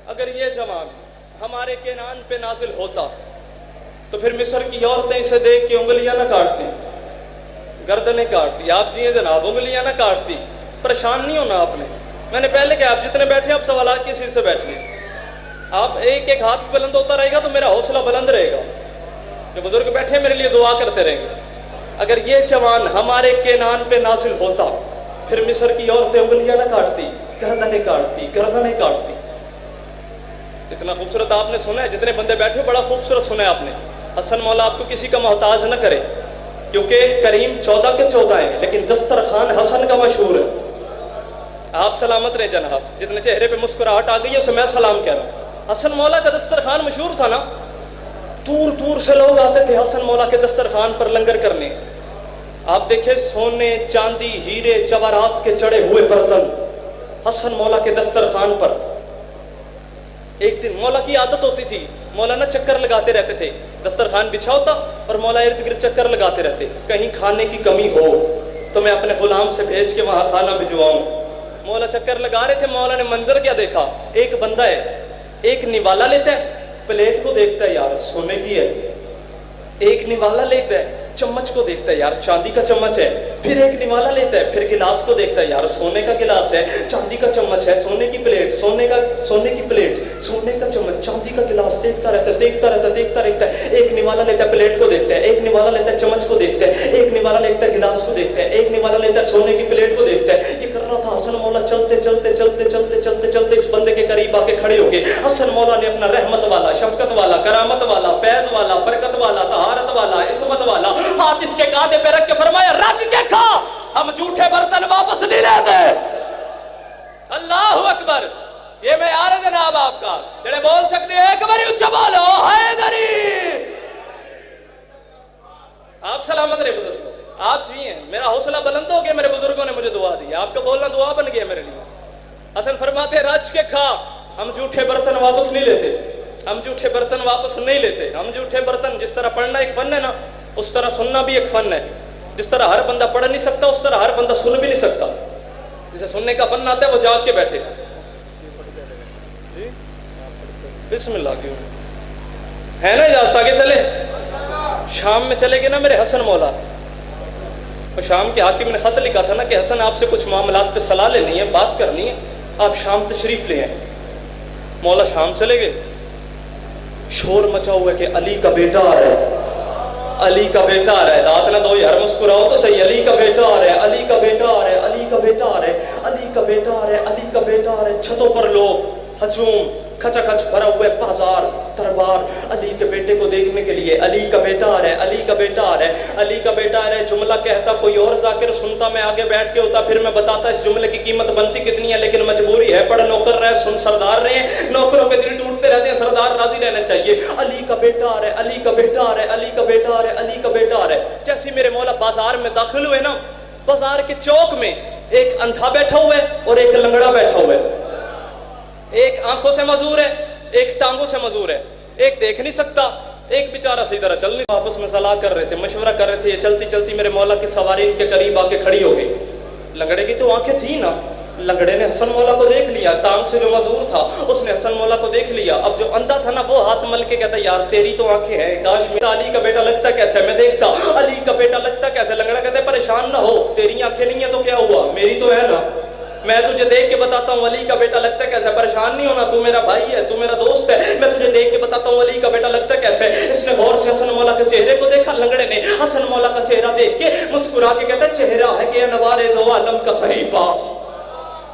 اگر یہ جوان ہمارے کینان پہ نازل ہوتا تو پھر مصر کی عورتیں اسے دیکھ کے انگلیاں نہ کاٹتی, گردنیں کاٹتی. آپ جی جناب, انگلیاں نہ کاٹتی. پریشان نہیں ہونا آپ نے. میں نے پہلے کہا آپ جتنے بیٹھے آپ سوالات کی سیٹ سے بیٹھیے. آپ ایک ایک ہاتھ بلند ہوتا رہے گا تو میرا حوصلہ بلند رہے گا. جو بزرگ بیٹھے میرے لیے دعا کرتے رہیں گے. اگر یہ جوان ہمارے کینان پہ نازل ہوتا پھر مصر کی عورتیں انگلیاں نہ کاٹتی, گردنیں کاٹتی, گردنیں کاٹتی. اتنا خوبصورت آپ نے سنا ہے, جتنے بندے بیٹھے بڑا خوبصورت سنا ہے آپ نے. حسن مولا آپ کو کسی کا محتاج نہ کرے, کیونکہ کریم 14 کے 14 ہیں, لیکن دسترخوان حسن کا مشہور ہے. آپ سلامت رہے جناب, جتنے چہرے پہ مسکراہٹ آ گئی ہے اسے میں سلام کہہ رہا ہوں. حسن مولا کا دسترخوان مشہور تھا نا, دور دور سے لوگ آتے تھے حسن مولا کے دسترخوان پر لنگر کرنے. آپ دیکھیں سونے چاندی ہیرے جواہرات کے چڑھے ہوئے برتن حسن مولا کے دسترخوان پر. ایک دن مولا کی عادت ہوتی تھی, مولانا چکر لگاتے رہتے تھے. دسترخوان بچھا ہوتا اور مولا ارد گرد چکر لگاتے رہتے, کہیں کھانے کی کمی ہو تو میں اپنے غلام سے بھیج کے وہاں کھانا بھجواؤں. مولا چکر لگا رہے تھے, مولا نے منظر کیا دیکھا, ایک بندہ ہے, ایک نوالا لیتا ہے, پلیٹ کو دیکھتا ہے یار سونے کی ہے, ایک نوالا لیتا ہے, چمچ کو دیکھتا ہے یار چاندی کا چمچ ہے, پھر ایک نوالا لیتا ہے, پھر گلاس کو دیکھتا ہے یار سونے کا گلاس ہے, چاندی کا چمچ ہے, سونے کی پلیٹ, سونے کی پلیٹ, سونے کا چمچ, چاندی کا گلاس, دیکھتا رہتا ہے, دیکھتا رہتا ہے, دیکھتا رہتا ہے. ایک نوالا لیتا ہے, پلیٹ کو دیکھتا ہے, ایک نوالا لیتا ہے, چمچ کو دیکھتا ہے, ایک نوالا لیتا ہے, گلاس کو دیکھتا ہے, ایک نوالا لیتا ہے, سونے کی پلیٹ کو دیکھتا ہے. یہ کر رہا تھا حسن مولا. چلتے چلتے چلتے چلتے چلتے چلتے اس بندے کے قریب آ کے کھڑے ہو گئے. حسن مولا نے اپنا رحمت والا, شفقت والا, کرامت والا, فیض والا, برکت والا, طہارت والا, عصمت والا ہاتھ اس کے کاندھے پہ رکھ کے فرمایا رج کے کھا, ہم جھوٹے برتن واپس نہیں لیتے. اللہ اکبر. یہ میں آ رہا جناب آپ کا, جڑے بول سکتے ہیں ایک باری اچھا بولو حیدری. آپ سلامت رہے بزرگوں, آپ جی ہیں, میرا حوصلہ بلند ہو گیا, میرے بزرگوں نے مجھے دعا دی, آپ کا بولنا دعا بن گیا میرے لیے. حسن فرماتے رج کے کھا, ہم جھوٹے برتن واپس نہیں لیتے, ہم جھوٹے برتن واپس نہیں لیتے. ہم جھوٹے برتن, جس طرح پڑھنا ایک فن ہے نا, اس طرح سننا بھی ایک فن ہے. جس طرح ہر بندہ پڑھ نہیں سکتا اس طرح ہر بندہ سن بھی نہیں سکتا. جسے سننے کا فن آتا ہے وہ جاگ کے بیٹھے. بسم اللہ کیوں ہے نا, اجازت آگے چلے. شام میں چلے گئے نا میرے حسن مولا, اور شام کے حاکم نے خط لکھا تھا نا کہ حسن آپ سے کچھ معاملات پہ صلاح لینی ہے, بات کرنی ہے, آپ شام تشریف لے آئیں. مولا شام چلے گئے. شور مچا ہوا ہے کہ علی کا بیٹا آ رہا ہے, علی کا بیٹا آ رہا ہے. رات نہ دو یار, مسکراؤ تو صحیح. علی کا بیٹا آ رہا ہے, علی کا بیٹا آ رہا ہے, علی کا بیٹا آ رہا ہے, علی کا بیٹا آ رہا ہے, علی کا بیٹا آ رہا ہے. چھتوں پر لوگ, ہجوم, کھچا کھچ بھرا ہوا ہے بازار, دربار, علی کے بیٹے کو دیکھنے کے لیے. علی کا بیٹا آ رہا ہے, علی کا بیٹا آ رہا ہے, علی کا بیٹا آ رہا ہے. جملہ کہتا کوئی اور ذاکر, سنتا میں آگے بیٹھ کے ہوتا, پھر میں بتاتا اس جملے کی قیمت بنتی کتنی ہے, لیکن مجبوری ہے. پڑھ نوکر رہے, سن سردار رہے ہیں, نوکروں کے دل ٹوٹتے رہتے ہیں, سردار راضی رہنا چاہیے. علی کا بیٹا آ رہا ہے, علی کا بیٹا آ رہا ہے, علی کا بیٹا آ رہا ہے, علی کا بیٹا آ رہا ہے. جیسے میرے مولا بازار میں داخل ہوئے نا, بازار کے چوک میں ایک اندھا بیٹھا ہوا ہے اور ایک لنگڑا بیٹھا ہوا ہے. ایک آنکھوں سے معذور ہے, ایک ٹانگوں سے معذور ہے, ایک دیکھ نہیں سکتا, ایک بیچارہ صحیح طرح چل نہیں. آپس میں صلاح کر رہے تھے, مشورہ کر رہے تھے. یہ چلتی چلتی میرے مولا کی سواری ان کے قریب آ کے کھڑی ہو گئی. لنگڑے کی تو آنکھیں تھی نا, لنگڑے نے حسن مولا کو دیکھ لیا. ٹانگ سے جو معذور تھا اس نے حسن مولا کو دیکھ لیا. اب جو اندھا تھا نا وہ ہاتھ مل کے کہتا یار تیری تو آنکھیں ہیں, کاش میرا علی کا بیٹا لگتا کیسے, میں دیکھتا علی کا بیٹا لگتا کیسے. لنگڑا کہتا ہے پریشان نہ ہو, تیری آنکھیں نہیں ہیں تو کیا ہوا, میری تو ہے نا, میں تجھے دیکھ کے بتاتا ہوں علی کا بیٹا لگتا ہے کیسے. پریشان نہیں ہونا, تو میرا بھائی ہے, تو میرا دوست ہے, میں تجھے دیکھ کے بتاتا ہوں علی کا بیٹا لگتا ہے کیسے. اس نے غور سے حسن مولا کے چہرے کو دیکھا. لنگڑے نے حسن مولا کا چہرہ دیکھ کے مسکرا کے کہتا ہے چہرہ ہے کہ انوار دو عالم کا صحیفہ.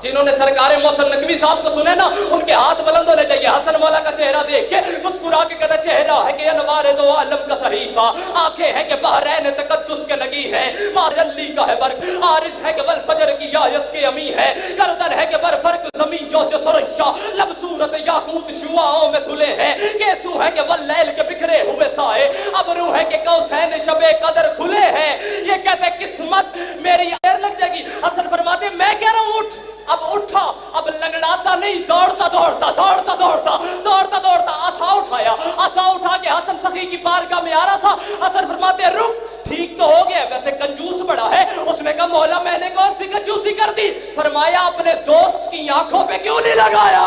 جنہوں نے سرکار محسن نقوی صاحب کو سنے نا ان کے ہاتھ بلند ہونے چاہیے. حسن مولا کا چہرہ دیکھ کے مسکرا کے کہتا چہرہ ہے کہ انوار دو عالم کا صحیفہ. آنکھیں ہیں کہ بحرین تقدس کے لگی ہے, مارلی کا ہے برق, عارض ہے کہ والفجر کی آیت کے امی ہے, گردن ہے کہ برفرق زمین جو سریا, لب صورت یاقوت شعاعوں میں دھلے ہیں, کیسو ہے کہ واللیل کے بکھرے ہوئے سائے, ابرو ہے کہ قوسین شب قدر کھلے ہیں. یہ کہتے قسمت میری دیر لگ جائے گی. حسن فرماتے میں کہہ رہا ہوں اٹھ, اب اٹھا, اب لنگڑاتا نہیں, دوڑتا دوڑتا دوڑتا دوڑتا دوڑتا دوڑتا آسا اٹھایا. آسا اٹھا کے حسن سخی کی بارگاہ میں آ رہا تھا. حسن فرماتے رک, ٹھیک تو ہو گیا, ویسے کنجوس بڑا ہے. اس نے کہا مولا میں نے کون سی کنجوسی کر دی. فرمایا اپنے دوست کی آنکھوں پہ کیوں نہیں لگایا.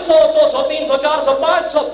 100, 200, 300, 400, 500